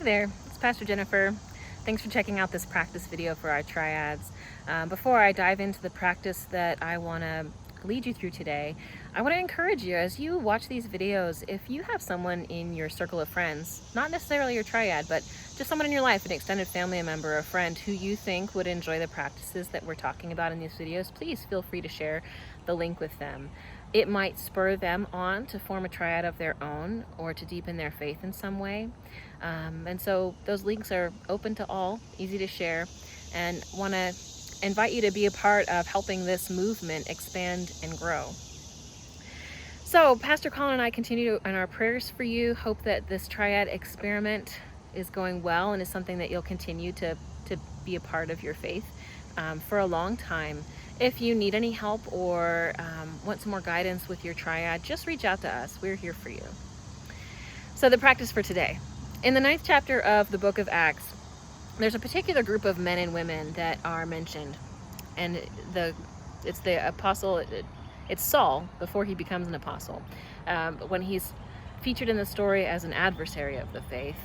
Hey there, it's Pastor Jennifer. Thanks for checking out this practice video for our triads. Before I dive into the practice that I want to lead you through today, I want to encourage you as you watch these videos, if you have someone in your circle of friends, not necessarily your triad, but just someone in your life, an extended family member, a friend who you think would enjoy the practices that we're talking about in these videos, please feel free to share the link with them. It might spur them on to form a triad of their own or to deepen their faith in some way. And so those links are open to all, easy to share, and want to invite you to be a part of helping this movement expand and grow. So Pastor Colin and I continue in our prayers for you. Hope that this triad experiment is going well and is something that you'll continue to be a part of your faith for a long time. If you need any help or want some more guidance with your triad, just reach out to us. We're here for you. So the practice for today. In the 9th chapter of the book of Acts, there's a particular group of men and women that are mentioned. And it's the apostle, it's Saul before he becomes an apostle. But when he's featured in the story as an adversary of the faith,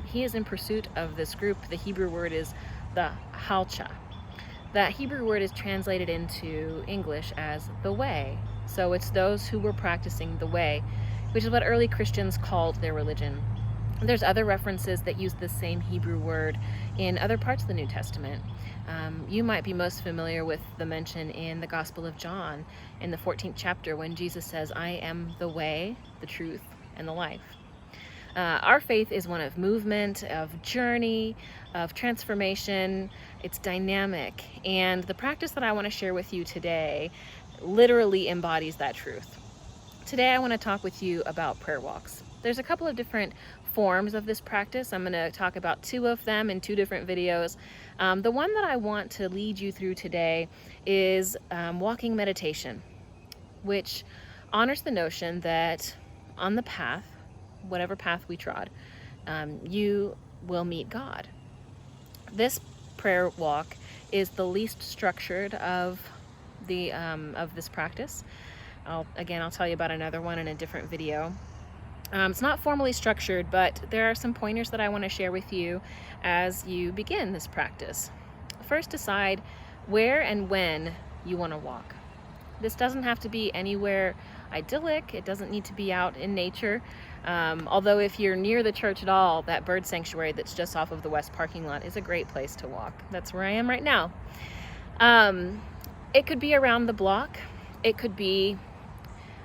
he is in pursuit of this group. The Hebrew word is the halcha. That Hebrew word is translated into English as the way. So it's those who were practicing the way, which is what early Christians called their religion. There's other references that use the same Hebrew word in other parts of the New Testament. You might be most familiar with the mention in the Gospel of John in the 14th chapter when Jesus says, "I am the way, the truth, and the life." Our faith is one of movement, of journey, of transformation. It's dynamic. And the practice that I want to share with you today literally embodies that truth. Today I want to talk with you about prayer walks. There's a couple of different forms of this practice. I'm going to talk about 2 of them in 2 different videos. The one that I want to lead you through today is walking meditation, which honors the notion that on the path, whatever path we trod, you will meet God. This prayer walk is the least structured of this practice. I'll tell you about another one in a different video. It's not formally structured, but there are some pointers that I want to share with you as you begin this practice. First, decide where and when you want to walk. This doesn't have to be anywhere idyllic. It doesn't need to be out in nature. Although if you're near the church at all, that bird sanctuary that's just off of the west parking lot is a great place to walk. That's where I am right now. It could be around the block. It could be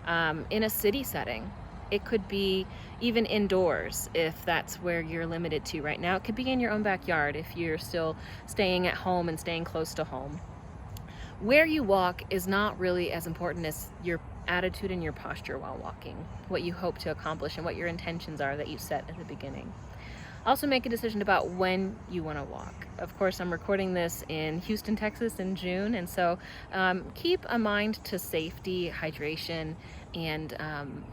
in a city setting. It could be even indoors if that's where you're limited to right now. It could be in your own backyard if you're still staying at home and staying close to home. Where you walk is not really as important as your attitude and your posture while walking, what you hope to accomplish and what your intentions are that you set at the beginning. Also make a decision about when you want to walk. Of course, I'm recording this in Houston, Texas in June, and so keep a mind to safety, hydration, and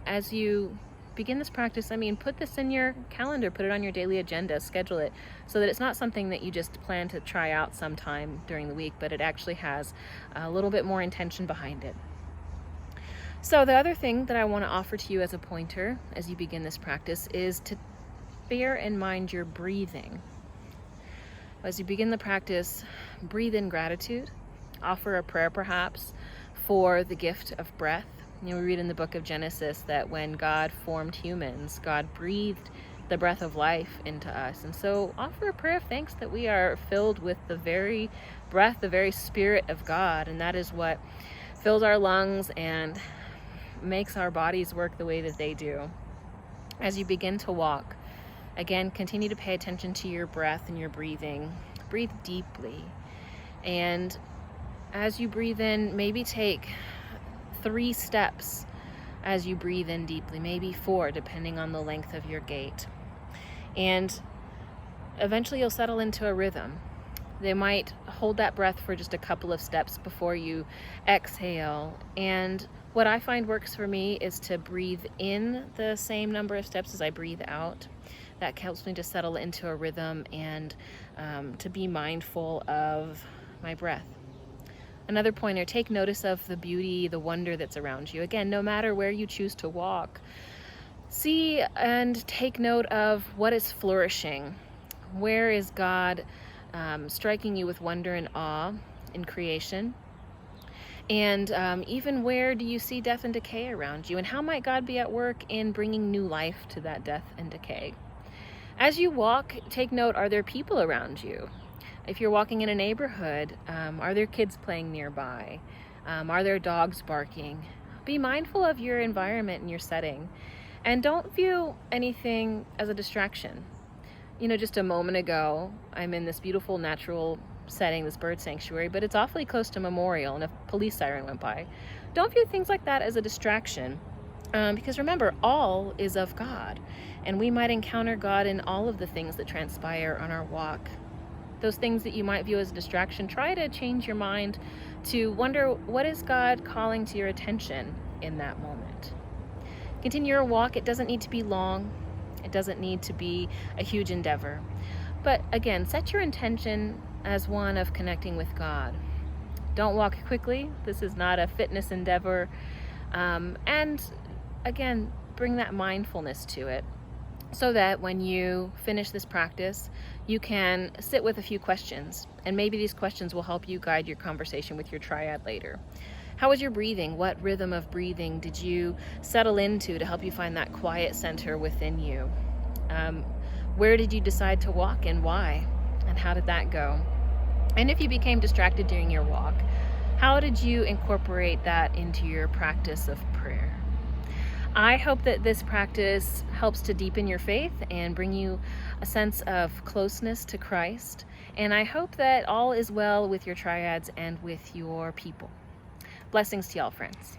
as you begin this practice, put this in your calendar, put it on your daily agenda, schedule it so that it's not something that you just plan to try out sometime during the week, but it actually has a little bit more intention behind it. So the other thing that I want to offer to you as a pointer as you begin this practice is to bear in mind your breathing. As you begin the practice, breathe in gratitude, offer a prayer perhaps for the gift of breath. We read in the book of Genesis that when God formed humans, God breathed the breath of life into us. And so offer a prayer of thanks that we are filled with the very breath, the very spirit of God. And that is what fills our lungs and makes our bodies work the way that they do. As you begin to walk, again, continue to pay attention to your breath and your breathing. Breathe deeply. And as you breathe in, maybe take 3 steps as you breathe in deeply, maybe 4, depending on the length of your gait. And eventually you'll settle into a rhythm. They might hold that breath for just a couple of steps before you exhale. And what I find works for me is to breathe in the same number of steps as I breathe out. That helps me to settle into a rhythm and to be mindful of my breath. Another pointer, take notice of the beauty, the wonder that's around you. Again, no matter where you choose to walk, See and take note of what is flourishing. Where is God striking you with wonder and awe in creation? And even where do you see death and decay around you? And how might God be at work in bringing new life to that death and decay? As you walk, take note, are there people around you? If you're walking in a neighborhood, are there kids playing nearby? Are there dogs barking? Be mindful of your environment and your setting. And don't view anything as a distraction. Just a moment ago, I'm in this beautiful natural setting, this bird sanctuary, but it's awfully close to Memorial and a police siren went by. Don't view things like that as a distraction, because remember, all is of God, and we might encounter God in all of the things that transpire on our walk. Those things that you might view as a distraction, try to change your mind to wonder, what is God calling to your attention in that moment? Continue your walk. It doesn't need to be long. It doesn't need to be a huge endeavor. But again, set your intention as one of connecting with God. Don't walk quickly. This is not a fitness endeavor. And again, bring that mindfulness to it so that when you finish this practice, you can sit with a few questions. And maybe these questions will help you guide your conversation with your triad later. How was your breathing? What rhythm of breathing did you settle into to help you find that quiet center within you? Where did you decide to walk and why? And how did that go? And if you became distracted during your walk, how did you incorporate that into your practice of prayer? I hope that this practice helps to deepen your faith and bring you a sense of closeness to Christ. And I hope that all is well with your triads and with your people. Blessings to y'all, friends.